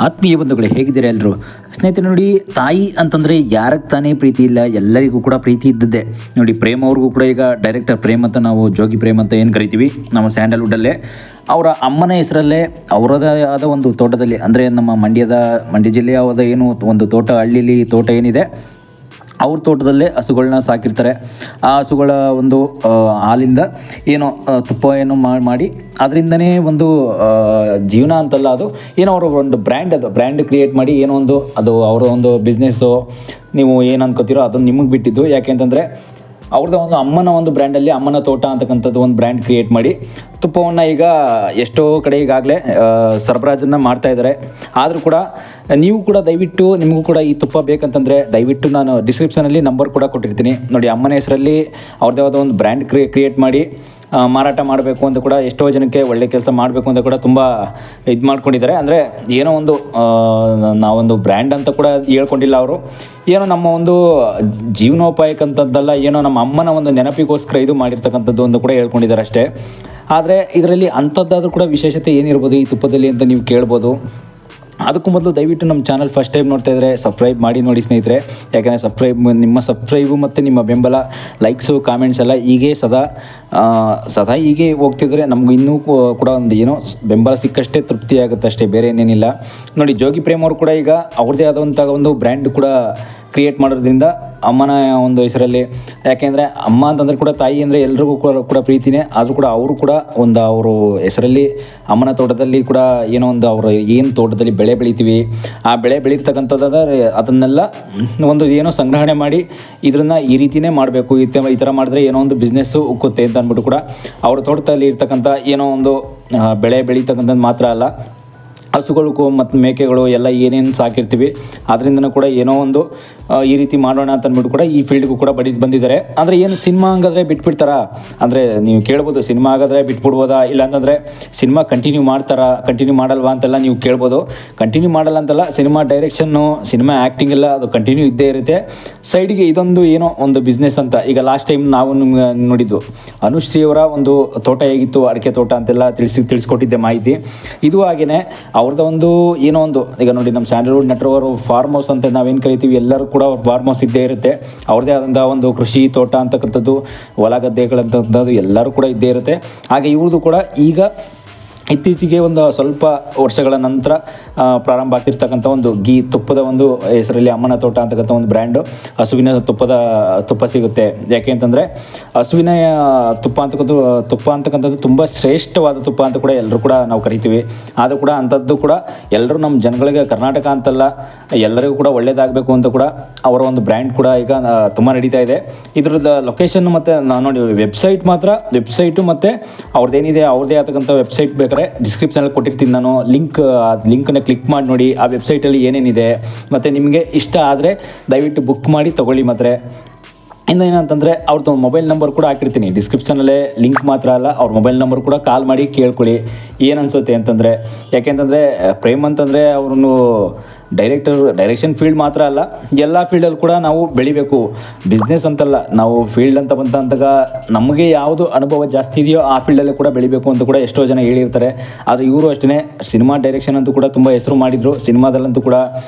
ಆತ್ಮೀಯ ಬಂಧುಗಳೇ, ಹೇಗಿದ್ದೀರಾ ಎಲ್ಲರೂ? ಸ್ನೇಹಿತರೆ ನೋಡಿ, ತಾಯಿ ಅಂತಂದರೆ ಯಾರಿಗೆ ತಾನೇ ಪ್ರೀತಿ ಇಲ್ಲ, ಎಲ್ಲರಿಗೂ ಕೂಡ ಪ್ರೀತಿ ಇದ್ದದ್ದೇ. ನೋಡಿ, ಪ್ರೇಮ್ ಅವ್ರಿಗೂ ಕೂಡ ಈಗ ಡೈರೆಕ್ಟರ್ ಪ್ರೇಮ್ ಅಂತ, ನಾವು ಜೋಗಿ ಪ್ರೇಮ್ ಅಂತ ಏನು ಕರಿತೀವಿ ನಮ್ಮ ಸ್ಯಾಂಡಲ್ವುಡ್ಡಲ್ಲೇ, ಅವರ ಅಮ್ಮನ ಹೆಸರಲ್ಲೇ ಅವರದೇ ಆದ ಒಂದು ತೋಟದಲ್ಲಿ, ಅಂದರೆ ನಮ್ಮ ಮಂಡ್ಯ ಜಿಲ್ಲೆಯ ಏನು ಒಂದು ತೋಟ, ಹಳ್ಳಿಲಿ ತೋಟ ಏನಿದೆ, ಅವ್ರ ತೋಟದಲ್ಲೇ ಹಸುಗಳನ್ನ ಸಾಕಿರ್ತಾರೆ. ಆ ಹಸುಗಳ ಒಂದು ಹಾಲಿಂದ ಏನೋ ತುಪ್ಪ ಏನೋ ಮಾಡಿ ಅದರಿಂದನೇ ಒಂದು ಜೀವನ ಅಂತಲ್ಲ, ಅದು ಏನೋ ಅವರ ಒಂದು ಬ್ರ್ಯಾಂಡ್ ಕ್ರಿಯೇಟ್ ಮಾಡಿ ಏನೋ ಒಂದು ಅದು ಅವರ ಒಂದು ಬಿಸ್ನೆಸ್ಸು, ನೀವು ಏನು ಅನ್ಕೋತೀರೋ ಅದನ್ನು ನಿಮಗೆ ಬಿಟ್ಟಿದ್ದು. ಯಾಕೆಂತಂದರೆ ಅವ್ರದ್ದು ಒಂದು ಅಮ್ಮನ ಒಂದು ಬ್ರ್ಯಾಂಡಲ್ಲಿ ಅಮ್ಮನ ತೋಟ ಅಂತಕ್ಕಂಥದ್ದು ಒಂದು ಬ್ರ್ಯಾಂಡ್ ಕ್ರಿಯೇಟ್ ಮಾಡಿ ತುಪ್ಪವನ್ನು ಈಗ ಎಷ್ಟೋ ಕಡೆ ಈಗಾಗಲೇ ಸರಬರಾಜನ್ನು ಮಾಡ್ತಾಯಿದ್ದಾರೆ. ಆದರೂ ಕೂಡ ನೀವು ಕೂಡ ದಯವಿಟ್ಟು, ನಿಮಗೂ ಕೂಡ ಈ ತುಪ್ಪ ಬೇಕಂತಂದರೆ ದಯವಿಟ್ಟು ನಾನು ಡಿಸ್ಕ್ರಿಪ್ಷನಲ್ಲಿ ನಂಬರ್ ಕೂಡ ಕೊಟ್ಟಿರ್ತೀನಿ ನೋಡಿ. ಅಮ್ಮನ ಹೆಸರಲ್ಲಿ ಅವ್ರದ್ದೇ ಆದ ಒಂದು ಬ್ರ್ಯಾಂಡ್ ಕ್ರಿಯೇಟ್ ಮಾಡಿ ಮಾರಾಟ ಮಾಡಬೇಕು ಅಂತ ಕೂಡ ಎಷ್ಟೋ ಜನಕ್ಕೆ ಒಳ್ಳೆ ಕೆಲಸ ಮಾಡಬೇಕು ಅಂತ ಕೂಡ ತುಂಬ ಇದು ಮಾಡ್ಕೊಂಡಿದ್ದಾರೆ. ಅಂದರೆ ಏನೋ ಒಂದು ನಾವೊಂದು ಬ್ರ್ಯಾಂಡ್ ಅಂತ ಕೂಡ ಹೇಳ್ಕೊಂಡಿಲ್ಲ ಅವರು, ಏನೋ ನಮ್ಮ ಒಂದು ಜೀವನೋಪಾಯಕ್ಕಂಥದ್ದಲ್ಲ, ಏನೋ ನಮ್ಮ ಅಮ್ಮನ ಒಂದು ನೆನಪಿಗೋಸ್ಕರ ಇದು ಮಾಡಿರ್ತಕ್ಕಂಥದ್ದು ಅಂತ ಕೂಡ ಹೇಳ್ಕೊಂಡಿದ್ದಾರೆ ಅಷ್ಟೇ. ಆದರೆ ಇದರಲ್ಲಿ ಅಂಥದ್ದಾದರೂ ಕೂಡ ವಿಶೇಷತೆ ಏನಿರ್ಬೋದು ಈ ತುಪ್ಪದಲ್ಲಿ ಅಂತ ನೀವು ಕೇಳ್ಬೋದು. ಅದಕ್ಕೂ ಮೊದಲು ದಯವಿಟ್ಟು ನಮ್ಮ ಚಾನಲ್ ಫಸ್ಟ್ ಟೈಮ್ ನೋಡ್ತಾ ಇದ್ದರೆ ಸಬ್ಸ್ಕ್ರೈಬ್ ಮಾಡಿ ನೋಡಿ ಸ್ನೇಹಿತರೆ. ಯಾಕೆಂದರೆ ನಿಮ್ಮ ಸಬ್ಸ್ಕ್ರೈಬು ಮತ್ತು ನಿಮ್ಮ ಬೆಂಬಲ, ಲೈಕ್ಸು, ಕಾಮೆಂಟ್ಸ್ ಎಲ್ಲ ಹೀಗೆ ಸದಾ ಹೀಗೆ ಹೋಗ್ತಿದ್ರೆ ನಮಗೂ ಇನ್ನೂ ಕೂಡ ಒಂದು ಏನೋ ಬೆಂಬಲ ಸಿಕ್ಕಷ್ಟೇ ತೃಪ್ತಿ ಆಗುತ್ತೆ ಅಷ್ಟೇ, ಬೇರೆ ಏನೇನಿಲ್ಲ. ನೋಡಿ, ಜೋಗಿ ಪ್ರೇಮ್ ಅವರು ಕೂಡ ಈಗ ಅವ್ರದ್ದೇ ಆದಂಥ ಒಂದು ಬ್ರ್ಯಾಂಡ್ ಕೂಡ ಕ್ರಿಯೇಟ್ ಮಾಡೋದ್ರಿಂದ ಅಮ್ಮನ ಒಂದು ಹೆಸರಲ್ಲಿ, ಯಾಕೆಂದರೆ ಅಮ್ಮ ಅಂತಂದರೆ ಕೂಡ ತಾಯಿ ಅಂದರೆ ಎಲ್ರಿಗೂ ಕೂಡ ಪ್ರೀತಿನೇ. ಆದರೂ ಕೂಡ ಅವರು ಕೂಡ ಒಂದು ಅವರು ಹೆಸರಲ್ಲಿ ಅಮ್ಮನ ತೋಟದಲ್ಲಿ ಕೂಡ ಏನೋ ಒಂದು ಅವರು ಏನು ತೋಟದಲ್ಲಿ ಬೆಳೆ ಬೆಳಿತೀವಿ, ಆ ಬೆಳೆ ಬೆಳೀತಕ್ಕಂಥದ್ದಾದರೆ ಅದನ್ನೆಲ್ಲ ಒಂದು ಏನೋ ಸಂಗ್ರಹಣೆ ಮಾಡಿ ಇದನ್ನು ಈ ರೀತಿಯೇ ಮಾಡಬೇಕು, ಈ ಥರ ಮಾಡಿದ್ರೆ ಏನೋ ಒಂದು ಬಿಸ್ನೆಸ್ಸು ಉಕ್ಕುತ್ತೆ ಅಂತ ಅಂದ್ಬಿಟ್ಟು ಕೂಡ ಅವ್ರ ತೋಟದಲ್ಲಿ ಇರ್ತಕ್ಕಂಥ ಏನೋ ಒಂದು ಬೆಳೆ ಬೆಳೀತಕ್ಕಂಥದ್ದು ಮಾತ್ರ ಅಲ್ಲ, ಹಸುಗಳಿಗೂ ಮತ್ತು ಮೇಕೆಗಳು ಎಲ್ಲ ಏನೇನು ಸಾಕಿರ್ತೀವಿ ಅದರಿಂದನೂ ಕೂಡ ಏನೋ ಒಂದು ಈ ರೀತಿ ಮಾಡೋಣ ಅಂತ ಅಂದ್ಬಿಟ್ಟು ಕೂಡ ಈ ಫೀಲ್ಡ್ಗೂ ಕೂಡ ಬಂದಿದ್ದಾರೆ. ಅಂದರೆ ಏನು ಸಿನಿಮಾ ಹಂಗಾದ್ರೆ ಬಿಟ್ಬಿಡ್ತಾರಾ ಅಂದರೆ ನೀವು ಕೇಳ್ಬೋದು, ಸಿನಿಮಾ ಹಾಗಾದರೆ ಬಿಟ್ಬಿಡ್ಬೋದಾ, ಇಲ್ಲಾಂತಂದರೆ ಸಿನಿಮಾ ಕಂಟಿನ್ಯೂ ಮಾಡಲ್ವಾ ಅಂತೆಲ್ಲ ನೀವು ಕೇಳ್ಬೋದು. ಕಂಟಿನ್ಯೂ ಮಾಡಲ್ಲ ಅಂತಲ್ಲ, ಸಿನಿಮಾ ಡೈರೆಕ್ಷನ್ನು, ಸಿನಿಮಾ ಆ್ಯಕ್ಟಿಂಗ್ ಎಲ್ಲ ಅದು ಕಂಟಿನ್ಯೂ ಇದ್ದೇ ಇರುತ್ತೆ. ಸೈಡಿಗೆ ಇದೊಂದು ಏನೋ ಒಂದು ಬಿಸ್ನೆಸ್ ಅಂತ. ಈಗ ಲಾಸ್ಟ್ ಟೈಮ್ ನಾವು ನಿಮ್ಗೆ ನೋಡಿದ್ವು ಅನುಶ್ರೀಯವರ ಒಂದು ತೋಟ ಹೇಗಿತ್ತು, ಅಡಿಕೆ ತೋಟ ಅಂತೆಲ್ಲ ತಿಳಿಸ್ಕೊಟ್ಟಿದ್ದೆ ಮಾಹಿತಿ. ಇದು ಹಾಗೆಯೇ ಅವ್ರದ್ದು ಒಂದು ಏನೋ ಒಂದು, ಈಗ ನೋಡಿ ನಮ್ಮ ಸ್ಯಾಂಡಲ್ವುಡ್ ನಟರವರು ಫಾರ್ಮ್ ಹೌಸ್ ಅಂತ ನಾವೇನು ಕರಿತೀವಿ, ಎಲ್ಲರೂ ಕೂಡ ಅವ್ರ ಫಾರ್ಮ್ ಹೌಸ್ ಇದ್ದೇ ಇರುತ್ತೆ. ಅವ್ರದ್ದೇ ಆದಂಥ ಒಂದು ಕೃಷಿ ತೋಟ ಅಂತಕ್ಕಂಥದ್ದು, ಹೊಲ ಗದ್ದೆಗಳಂಥದ್ದು ಎಲ್ಲರೂ ಕೂಡ ಇದ್ದೇ ಇರುತ್ತೆ. ಹಾಗೆ ಇವ್ರದ್ದು ಕೂಡ ಈಗ ಇತ್ತೀಚೆಗೆ ಒಂದು ಸ್ವಲ್ಪ ವರ್ಷಗಳ ನಂತರ ಪ್ರಾರಂಭ ಆಗ್ತಿರ್ತಕ್ಕಂಥ ಒಂದು ತುಪ್ಪದ ಒಂದು ಹೆಸರಲ್ಲಿ ಅಮ್ಮನ ತೋಟ ಅಂತಕ್ಕಂಥ ಒಂದು ಬ್ರ್ಯಾಂಡು, ಹಸುವಿನ ತುಪ್ಪ ಸಿಗುತ್ತೆ. ಯಾಕೆ ಅಂತಂದರೆ ಹಸುವಿನ ತುಪ್ಪ ಅಂತಕ್ಕಂಥದ್ದು ತುಂಬ ಶ್ರೇಷ್ಠವಾದ ತುಪ್ಪ ಅಂತ ಕೂಡ ಎಲ್ಲರೂ ಕೂಡ ನಾವು ಕರಿತೀವಿ. ಆದರೂ ಕೂಡ ಅಂಥದ್ದು ಕೂಡ ಎಲ್ಲರೂ ನಮ್ಮ ಜನಗಳಿಗೆ, ಕರ್ನಾಟಕ ಅಂತಲ್ಲ ಎಲ್ಲರಿಗೂ ಕೂಡ ಒಳ್ಳೆಯದಾಗಬೇಕು ಅಂತ ಕೂಡ ಅವರ ಒಂದು ಬ್ರ್ಯಾಂಡ್ ಕೂಡ ಈಗ ತುಂಬ ನಡೀತಾ ಇದೆ. ಇದ್ರದ್ದು ಲೊಕೇಶನ್ ಮತ್ತು ನೋಡಿ ವೆಬ್ಸೈಟು ಮತ್ತು ಅವ್ರದ್ದೇನಿದೆ ಅವ್ರದ್ದೇ ಆಗ್ತಕ್ಕಂಥ ವೆಬ್ಸೈಟ್ ಬೇಕಾದ್ರೆ ಡಿಸ್ಕ್ರಿಪ್ಷನಲ್ಲಿ ಕೊಟ್ಟಿರ್ತೀನಿ ನಾನು, ಲಿಂಕನ್ನು ಕ್ಲಿಕ್ ಮಾಡಿ ನೋಡಿ ಆ ವೆಬ್ಸೈಟಲ್ಲಿ ಏನೇನಿದೆ. ಮತ್ತು ನಿಮಗೆ ಇಷ್ಟ ಆದರೆ ದಯವಿಟ್ಟು ಬುಕ್ ಮಾಡಿ ತೊಗೊಳ್ಳಿ. ಮತ್ತು ಇನ್ನೇನಂತಂದರೆ ಅವ್ರದ್ದು ಮೊಬೈಲ್ ನಂಬರ್ ಕೂಡ ಹಾಕಿರ್ತೀನಿ ಡಿಸ್ಕ್ರಿಪ್ಷನಲ್ಲೇ, ಲಿಂಕ್ ಮಾತ್ರ ಅಲ್ಲ, ಅವ್ರ ಮೊಬೈಲ್ ನಂಬರ್ ಕೂಡ ಕಾಲ್ ಮಾಡಿ ಕೇಳ್ಕೊಳ್ಳಿ ಏನು ಅನಿಸುತ್ತೆ ಅಂತಂದರೆ. ಯಾಕೆಂತಂದರೆ ಪ್ರೇಮ್ ಅಂತಂದರೆ ಅವ್ರನ್ನು ಡೈರೆಕ್ಷನ್ ಫೀಲ್ಡ್ ಮಾತ್ರ ಅಲ್ಲ, ಎಲ್ಲ ಫೀಲ್ಡಲ್ಲಿ ಕೂಡ ನಾವು ಬೆಳಿಬೇಕು. ಬಿಸ್ನೆಸ್ ಅಂತಲ್ಲ, ನಾವು ಫೀಲ್ಡ್ ಅಂತ ಬಂತಂದಾಗ ನಮಗೆ ಯಾವುದು ಅನುಭವ ಜಾಸ್ತಿ ಇದೆಯೋ ಆ ಫೀಲ್ಡಲ್ಲಿ ಕೂಡ ಬೆಳಿಬೇಕು ಅಂತ ಕೂಡ ಎಷ್ಟೋ ಜನ ಹೇಳಿರ್ತಾರೆ. ಆದರೆ ಇವರು ಅಷ್ಟೇ ಸಿನಿಮಾ ಡೈರೆಕ್ಷನ್ ಅಂತೂ ಕೂಡ ತುಂಬ ಹೆಸರು ಮಾಡಿದರು. ಸಿನಿಮಾದಲ್ಲಂತೂ ಕೂಡ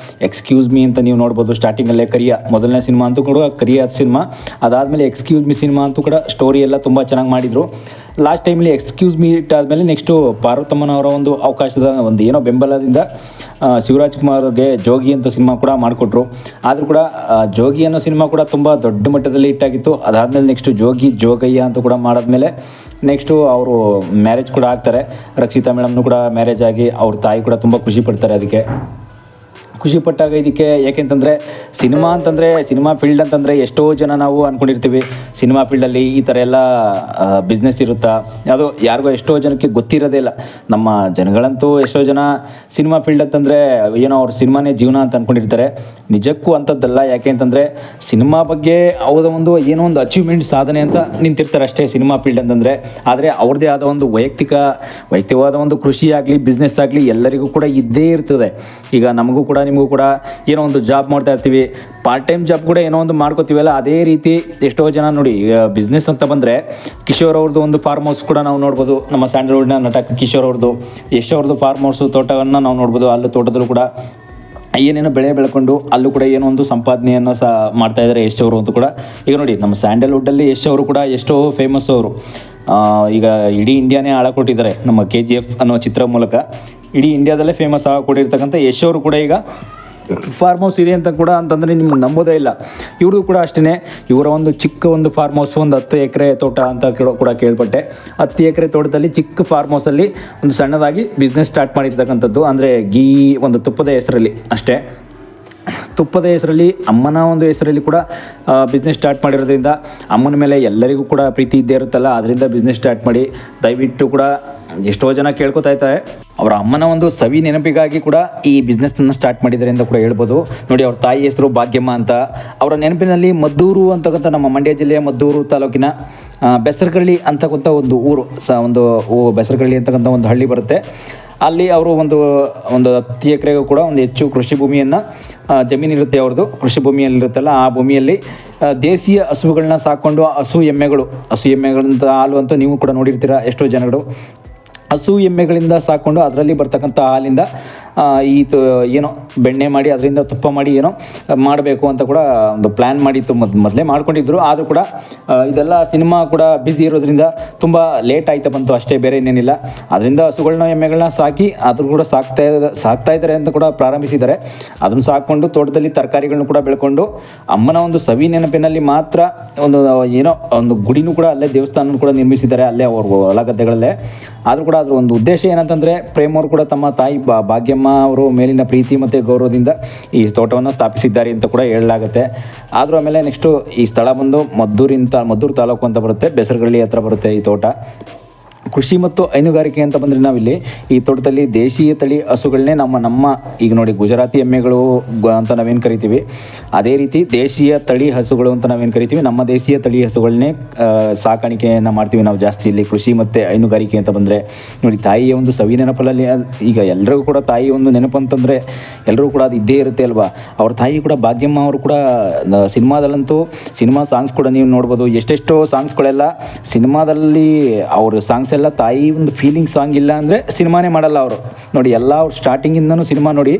ಎಕ್ಸ್ಕ್ಯೂಸ್ ಮೀ ಅಂತ ನೀವು ನೋಡ್ಬೋದು, ಸ್ಟಾರ್ಟಿಂಗಲ್ಲೇ ಮೊದಲನೇ ಸಿನಿಮಾ ಅಂತೂ ಕೂಡ ಕರಿಯ ಸಿನಿಮಾ, ಅದಾದಮೇಲೆ ಎಕ್ಸ್ಕ್ಯೂಸ್ ಮೀ ಸಿನಿಮಾ ಅಂತೂ ಕೂಡ ಸ್ಟೋರಿ ಎಲ್ಲ ತುಂಬ ಚೆನ್ನಾಗಿ ಮಾಡಿದರು. ಲಾಸ್ಟ್ ಟೈಮಲ್ಲಿ ಎಕ್ಸ್ಕ್ಯೂಸ್ ಮೀ ಇಟ್ಟಾದಮೇಲೆ ನೆಕ್ಸ್ಟು ಪಾರ್ವತಮ್ಮನವರ ಒಂದು ಅವಕಾಶದ ಒಂದು ಏನೋ ಬೆಂಬಲದಿಂದ ಶಿವರಾಜ್ ಕುಮಾರ್ಗೆ ಜೋಗಿ ಅಂತ ಸಿನಿಮಾ ಕೂಡ ಮಾಡಿಕೊಟ್ರು. ಆದರೂ ಕೂಡ ಜೋಗಿ ಅನ್ನೋ ಸಿನಿಮಾ ಕೂಡ ತುಂಬ ದೊಡ್ಡ ಮಟ್ಟದಲ್ಲಿ ಹಿಟ್ಟಾಗಿತ್ತು. ಅದಾದಮೇಲೆ ನೆಕ್ಸ್ಟು ಜೋಗಯ್ಯ ಅಂತ ಕೂಡ ಮಾಡಾದ್ಮೇಲೆ ನೆಕ್ಸ್ಟು ಅವರು ಮ್ಯಾರೇಜ್ ಕೂಡ ಆಗ್ತಾರೆ. ರಕ್ಷಿತಾ ಮೇಡಮ್ನು ಕೂಡ ಮ್ಯಾರೇಜ್ ಆಗಿ ಅವ್ರ ತಾಯಿ ಕೂಡ ತುಂಬ ಖುಷಿ ಪಡ್ತಾರೆ. ಅದಕ್ಕೆ ಖುಷಿಪಟ್ಟಾಗ ಇದಕ್ಕೆ ಯಾಕೆಂತಂದರೆ ಸಿನಿಮಾ ಫೀಲ್ಡ್ ಅಂತಂದರೆ ಎಷ್ಟೋ ಜನ ನಾವು ಅಂದ್ಕೊಂಡಿರ್ತೀವಿ ಸಿನಿಮಾ ಫೀಲ್ಡಲ್ಲಿ ಈ ಥರ ಎಲ್ಲ ಬಿಸ್ನೆಸ್ ಇರುತ್ತಾ, ಅದು ಯಾರಿಗೋ ಎಷ್ಟೋ ಜನಕ್ಕೆ ಗೊತ್ತಿರೋದೇ ಇಲ್ಲ. ನಮ್ಮ ಜನಗಳಂತೂ ಎಷ್ಟೋ ಜನ ಸಿನಿಮಾ ಫೀಲ್ಡ್ ಅಂತಂದರೆ ಏನೋ ಅವ್ರ ಸಿನಿಮಾನೇ ಜೀವನ ಅಂತ ಅಂದ್ಕೊಂಡಿರ್ತಾರೆ. ನಿಜಕ್ಕೂ ಅಂಥದ್ದಲ್ಲ. ಯಾಕೆ ಅಂತಂದರೆ ಸಿನಿಮಾ ಬಗ್ಗೆ ಅವ್ರ ಒಂದು ಏನೋ ಒಂದು ಅಚೀವ್ಮೆಂಟ್, ಸಾಧನೆ ಅಂತ ನಿಂತಿರ್ತಾರೆ ಅಷ್ಟೇ ಸಿನಿಮಾ ಫೀಲ್ಡ್ ಅಂತಂದರೆ. ಆದರೆ ಅವ್ರದ್ದೇ ಆದ ಒಂದು ವೈಯಕ್ತಿಕವಾದ ಒಂದು ಕೃಷಿ ಆಗಲಿ, ಬಿಸ್ನೆಸ್ ಆಗಲಿ ಎಲ್ಲರಿಗೂ ಕೂಡ ಇದ್ದೇ ಇರ್ತದೆ. ಈಗ ನಮಗೂ ಕೂಡ ನಿಮಗೂ ಕೂಡ ಏನೋ ಒಂದು ಜಾಬ್ ಮಾಡ್ತಾ ಇರ್ತೀವಿ, ಪಾರ್ಟ್ ಟೈಮ್ ಜಾಬ್ ಕೂಡ ಏನೋ ಒಂದು ಮಾಡ್ಕೋತೀವಲ್ಲ, ಅದೇ ರೀತಿ ಎಷ್ಟೋ ಜನ ನೋಡಿ ಬಿಸ್ನೆಸ್ ಅಂತ ಬಂದರೆ ಕಿಶೋರ್ ಅವ್ರದ್ದು ಒಂದು ಫಾರ್ಮ್ ಹೌಸ್ ಕೂಡ ನಾವು ನೋಡ್ಬೋದು. ನಮ್ಮ ಸ್ಯಾಂಡಲ್ವುಡ್ನ ನಟ ಕಿಶೋರ್ ಅವ್ರದ್ದು, ಯಶ್ ಅವ್ರದ್ದು ಫಾರ್ಮ್ ಹೌಸು ತೋಟವನ್ನು ನಾವು ನೋಡ್ಬೋದು. ಅಲ್ಲೂ ತೋಟದಲ್ಲೂ ಕೂಡ ಏನೇನೋ ಬೆಳೆ ಬೆಳ್ಕೊಂಡು ಅಲ್ಲೂ ಕೂಡ ಏನೋ ಒಂದು ಸಂಪಾದನೆಯನ್ನು ಸಹ ಮಾಡ್ತಾಯಿದ್ದಾರೆ ಯಶ್ ಅವರು ಅಂತ ಕೂಡ. ಈಗ ನೋಡಿ ನಮ್ಮ ಸ್ಯಾಂಡಲ್ವುಡ್ಡಲ್ಲಿ ಯಶ್ ಅವರು ಕೂಡ ಎಷ್ಟೋ ಫೇಮಸ್ ಅವರು. ಈಗ ಇಡೀ ಇಂಡಿಯಾನೇ ಆಳಕೊಟ್ಟಿದ್ದಾರೆ ನಮ್ಮ KGF ಅನ್ನೋ ಚಿತ್ರ ಮೂಲಕ. ಇಡೀ ಇಂಡಿಯಾದಲ್ಲೇ ಫೇಮಸ್ ಆಗಿಕೊಟ್ಟಿರ್ತಕ್ಕಂಥ ಯಶ್ ಅವರು ಕೂಡ ಈಗ ಫಾರ್ಮ್ ಹೌಸ್ ಇದೆ ಅಂತ ಕೂಡ ಅಂತಂದರೆ ನಿಮ್ಗೆ ನಂಬೋದೇ ಇಲ್ಲ. ಇವ್ರದ್ದು ಕೂಡ ಅಷ್ಟೇ, ಇವರ ಒಂದು ಚಿಕ್ಕ ಒಂದು ಫಾರ್ಮ್ ಹೌಸ್, ಒಂದು 10 ಎಕರೆ ತೋಟ ಅಂತ ಕೂಡ ಕೇಳ್ಪಟ್ಟೆ. 10 ಎಕರೆ ತೋಟದಲ್ಲಿ ಚಿಕ್ಕ ಫಾರ್ಮ್ ಹೌಸಲ್ಲಿ ಒಂದು ಸಣ್ಣದಾಗಿ ಬಿಸ್ನೆಸ್ ಸ್ಟಾರ್ಟ್ ಮಾಡಿರ್ತಕ್ಕಂಥದ್ದು. ಅಂದರೆ ಒಂದು ತುಪ್ಪದ ಹೆಸರಲ್ಲಿ ಅಷ್ಟೇ. ತುಪ್ಪದ ಹೆಸರಲ್ಲಿ, ಅಮ್ಮನ ಒಂದು ಹೆಸರಲ್ಲಿ ಕೂಡ ಬಿಸ್ನೆಸ್ ಸ್ಟಾರ್ಟ್ ಮಾಡಿರೋದ್ರಿಂದ ಅಮ್ಮನ ಮೇಲೆ ಎಲ್ಲರಿಗೂ ಕೂಡ ಪ್ರೀತಿ ಇದ್ದೇ ಇರುತ್ತಲ್ಲ, ಅದರಿಂದ ಬಿಸ್ನೆಸ್ ಸ್ಟಾರ್ಟ್ ಮಾಡಿ ದಯವಿಟ್ಟು ಕೂಡ ಎಷ್ಟೋ ಜನ ಕೇಳ್ಕೊತಾ ಇರ್ತಾರೆ, ಅವರ ಅಮ್ಮನ ಒಂದು ಸವಿ ನೆನಪಿಗಾಗಿ ಕೂಡ ಈ ಬಿಸ್ನೆಸ್ಸನ್ನು ಸ್ಟಾರ್ಟ್ ಮಾಡಿದ್ದಾರೆ ಅಂತ ಕೂಡ ಹೇಳ್ಬೋದು. ನೋಡಿ ಅವ್ರ ತಾಯಿ ಹೆಸರು ಭಾಗ್ಯಮ್ಮ ಅಂತ. ಅವರ ನೆನಪಿನಲ್ಲಿ ಮದ್ದೂರು ಅಂತಕ್ಕಂಥ ನಮ್ಮ ಮಂಡ್ಯ ಜಿಲ್ಲೆಯ ಮದ್ದೂರು ತಾಲೂಕಿನ ಬೆಸರಗಳ್ಳಿ ಅಂತಕ್ಕಂಥ ಒಂದು ಊರು ಬೆಸರಗಳ್ಳಿ ಅಂತಕ್ಕಂಥ ಒಂದು ಹಳ್ಳಿ ಬರುತ್ತೆ. ಅಲ್ಲಿ ಅವರು ಒಂದು 10 ಎಕರೆಗೂ ಕೂಡ ಒಂದು ಹೆಚ್ಚು ಕೃಷಿ ಭೂಮಿಯನ್ನು ಜಮೀನಿರುತ್ತೆ ಅವ್ರದ್ದು. ಕೃಷಿ ಭೂಮಿಯಲ್ಲಿರುತ್ತಲ್ಲ, ಆ ಭೂಮಿಯಲ್ಲಿ ದೇಶೀಯ ಹಸುಗಳನ್ನ ಸಾಕ್ಕೊಂಡು ಹಸು ಎಮ್ಮೆಗಳಂತ ಹಾಲು ಅಂತ ನೀವು ಕೂಡ ನೋಡಿರ್ತೀರ ಎಷ್ಟೋ ಜನಗಳು. ಹಸು ಎಮ್ಮೆಗಳಿಂದ ಸಾಕ್ಕೊಂಡು ಅದರಲ್ಲಿ ಬರ್ತಕ್ಕಂಥ ಹಾಲಿಂದ ಏನೋ ಬೆಣ್ಣೆ ಮಾಡಿ ಅದರಿಂದ ತುಪ್ಪ ಮಾಡಿ ಏನೋ ಮಾಡಬೇಕು ಅಂತ ಕೂಡ ಒಂದು ಪ್ಲ್ಯಾನ್ ಮಾಡಿತ್ತು, ಮೊದಲೇ ಮಾಡ್ಕೊಂಡಿದ್ರು. ಆದರೂ ಕೂಡ ಇದೆಲ್ಲ ಸಿನಿಮಾ ಕೂಡ ಬ್ಯುಸಿ ಇರೋದ್ರಿಂದ ತುಂಬ ಲೇಟ್ ಆಯ್ತಾ ಬಂತು ಅಷ್ಟೇ, ಬೇರೆ ಇನ್ನೇನಿಲ್ಲ. ಅದರಿಂದ ಹಸುಗಳನ್ನ ಎಮ್ಮೆಗಳನ್ನ ಸಾಕಿ ಅದ್ರ ಕೂಡ ಸಾಕ್ತಾ ಇದ್ದಾರೆ ಅಂತ ಕೂಡ ಪ್ರಾರಂಭಿಸಿದ್ದಾರೆ. ಅದನ್ನು ಸಾಕ್ಕೊಂಡು ತೋಟದಲ್ಲಿ ತರಕಾರಿಗಳನ್ನ ಕೂಡ ಬೆಳ್ಕೊಂಡು ಅಮ್ಮನ ಒಂದು ಸವಿ ನೆನಪಿನಲ್ಲಿ ಮಾತ್ರ ಒಂದು ಗುಡಿನೂ ಕೂಡ ಅಲ್ಲೇ, ದೇವಸ್ಥಾನ ಕೂಡ ನಿರ್ಮಿಸಿದ್ದಾರೆ ಅಲ್ಲೇ ಅವ್ರ ಹೊಲ ಗದ್ದೆಗಳಲ್ಲೇ. ಆದರೂ ಕೂಡ ಅದ್ರ ಒಂದು ಉದ್ದೇಶ ಏನಂತಂದರೆ, ಪ್ರೇಮ್ ಅವರು ಕೂಡ ತಮ್ಮ ತಾಯಿ ಭಾಗ್ಯಮ್ಮ ಅವರು ಮೇಲಿನ ಪ್ರೀತಿ ಮತ್ತು ಗೌರವದಿಂದ ಈ ತೋಟವನ್ನು ಸ್ಥಾಪಿಸಿದ್ದಾರೆ ಅಂತ ಕೂಡ ಹೇಳಲಾಗುತ್ತೆ. ಆದರೂ ಆಮೇಲೆ ನೆಕ್ಸ್ಟು ಈ ಸ್ಥಳ ಬಂದು ಮದ್ದೂರು ತಾಲೂಕು ಅಂತ ಬರುತ್ತೆ, ಬೆಸರಗಳ್ಳಿ ಹತ್ರ ಬರುತ್ತೆ ಈ ತೋಟ. ಕೃಷಿ ಮತ್ತು ಹೈನುಗಾರಿಕೆ ಅಂತ ಬಂದರೆ ನಾವಿಲ್ಲಿ ಈ ತೋಟದಲ್ಲಿ ದೇಶೀಯ ತಳಿ ಹಸುಗಳನ್ನೇ ನಮ್ಮ ಈಗ ನೋಡಿ ಗುಜರಾತಿ ಎಮ್ಮೆಗಳು ಅಂತ ನಾವೇನು ಕರಿತೀವಿ, ಅದೇ ರೀತಿ ದೇಶೀಯ ತಳಿ ಹಸುಗಳು ಅಂತ ನಾವೇನು ಕರಿತೀವಿ, ನಮ್ಮ ದೇಶೀಯ ತಳಿ ಹಸುಗಳನ್ನೇ ಸಾಕಾಣಿಕೆಯನ್ನು ಮಾಡ್ತೀವಿ ನಾವು ಜಾಸ್ತಿ ಇಲ್ಲಿ ಕೃಷಿ ಮತ್ತು ಹೈನುಗಾರಿಕೆ ಅಂತ ಬಂದರೆ. ನೋಡಿ ತಾಯಿಯ ಒಂದು ಸವಿ ನೆನಪಲ್ಲಿ, ಈಗ ಎಲ್ಲರಿಗೂ ಕೂಡ ತಾಯಿ ಒಂದು ನೆನಪು ಅಂತಂದರೆ ಎಲ್ಲರೂ ಕೂಡ ಅದು ಇದ್ದೇ ಇರುತ್ತೆ ಅಲ್ವಾ. ಅವ್ರ ತಾಯಿ ಕೂಡ ಭಾಗ್ಯಮ್ಮ ಅವರು ಕೂಡ ಸಿನಿಮಾದಲ್ಲಂತೂ ಸಿನಿಮಾ ಸಾಂಗ್ಸ್ ಕೂಡ ನೀವು ನೋಡ್ಬೋದು, ಎಷ್ಟೆಷ್ಟೋ ಸಾಂಗ್ಸ್ಗಳೆಲ್ಲ ಸಿನಿಮಾದಲ್ಲಿ ಅವ್ರ ಸಾಂಗ್ಸ್ ಎಲ್ಲ ತಾಯಿ ಒಂದು ಫೀಲಿಂಗ್ ಸಾಂಗ್ ಇಲ್ಲ ಅಂದರೆ ಸಿನಿಮಾನೇ ಮಾಡಲ್ಲ ಅವರು. ನೋಡಿ ಎಲ್ಲ ಅವ್ರು ಸ್ಟಾರ್ಟಿಂಗಿಂದನೂ ಸಿನಿಮಾ ನೋಡಿ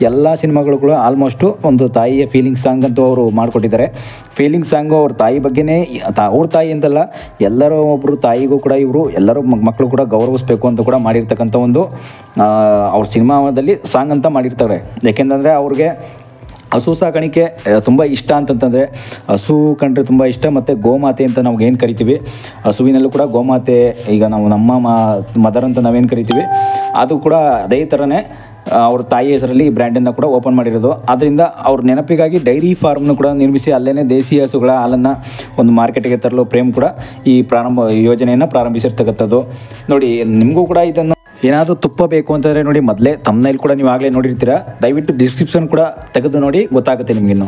ಎಲ್ಲ ಸಿನಿಮಾಗಳು ಕೂಡ ಆಲ್ಮೋಸ್ಟು ಒಂದು ತಾಯಿಯ ಫೀಲಿಂಗ್ ಸಾಂಗ್ ಅಂತೂ ಅವರು ಮಾಡಿಕೊಟ್ಟಿದ್ದಾರೆ. ಫೀಲಿಂಗ್ ಸಾಂಗು ಅವ್ರ ತಾಯಿ ಬಗ್ಗೆನೇ, ಅವ್ರ ತಾಯಿ ಅಂತಲ್ಲ, ಎಲ್ಲರೂ ಒಬ್ಬರು ತಾಯಿಗೂ ಕೂಡ ಇವರು ಎಲ್ಲರೂ ಮಕ್ಕಳು ಕೂಡ ಗೌರವಿಸ್ಬೇಕು ಅಂತ ಕೂಡ ಮಾಡಿರ್ತಕ್ಕಂಥ ಒಂದು ಅವ್ರ ಸಿನಿಮಾದಲ್ಲಿ ಸಾಂಗ್ ಅಂತ ಮಾಡಿರ್ತಾರೆ. ಯಾಕೆಂತಂದರೆ ಅವ್ರಿಗೆ ಹಸು ಸಾಕಾಣಿಕೆ ತುಂಬ ಇಷ್ಟ ಅಂತಂತಂದರೆ, ಹಸು ಕಂಡ್ರೆ ತುಂಬ ಇಷ್ಟ. ಮತ್ತು ಗೋಮಾತೆ ಅಂತ ನಾವು ಏನು ಕರಿತೀವಿ, ಹಸುವಿನಲ್ಲೂ ಕೂಡ ಗೋಮಾತೆ, ಈಗ ನಾವು ನಮ್ಮ ಮದರ್ ಅಂತ ನಾವೇನು ಕರಿತೀವಿ, ಅದು ಕೂಡ ಅದೇ ಥರನೇ ಅವ್ರ ತಾಯಿ ಹೆಸರಲ್ಲಿ ಈ ಬ್ರ್ಯಾಂಡನ್ನು ಕೂಡ ಓಪನ್ ಮಾಡಿರೋದು. ಅದರಿಂದ ಅವ್ರ ನೆನಪಿಗಾಗಿ ಡೈರಿ ಫಾರ್ಮ್ನು ಕೂಡ ನಿರ್ಮಿಸಿ ಅಲ್ಲೇ ದೇಸಿ ಹಸುಗಳ ಹಾಲನ್ನು ಒಂದು ಮಾರ್ಕೆಟಿಗೆ ತರಲು ಪ್ರೇಮ್ ಕೂಡ ಈ ಯೋಜನೆಯನ್ನು ಪ್ರಾರಂಭಿಸಿರ್ತಕ್ಕಂಥದ್ದು. ನೋಡಿ ನಿಮಗೂ ಕೂಡ ಇದನ್ನು ಏನಾದರೂ ತುಪ್ಪ ಬೇಕು ಅಂತಂದರೆ ನೋಡಿ, ಮೊದಲೇ ತಮ್ಮನೇಲಿ ಕೂಡ ನೀವು ಆಗಲೇ ನೋಡಿರ್ತೀರ, ದಯವಿಟ್ಟು ಡಿಸ್ಕ್ರಿಪ್ಷನ್ ಕೂಡ ತೆಗೆದು ನೋಡಿ, ಗೊತ್ತಾಗುತ್ತೆ ನಿಮಗಿನ್ನು.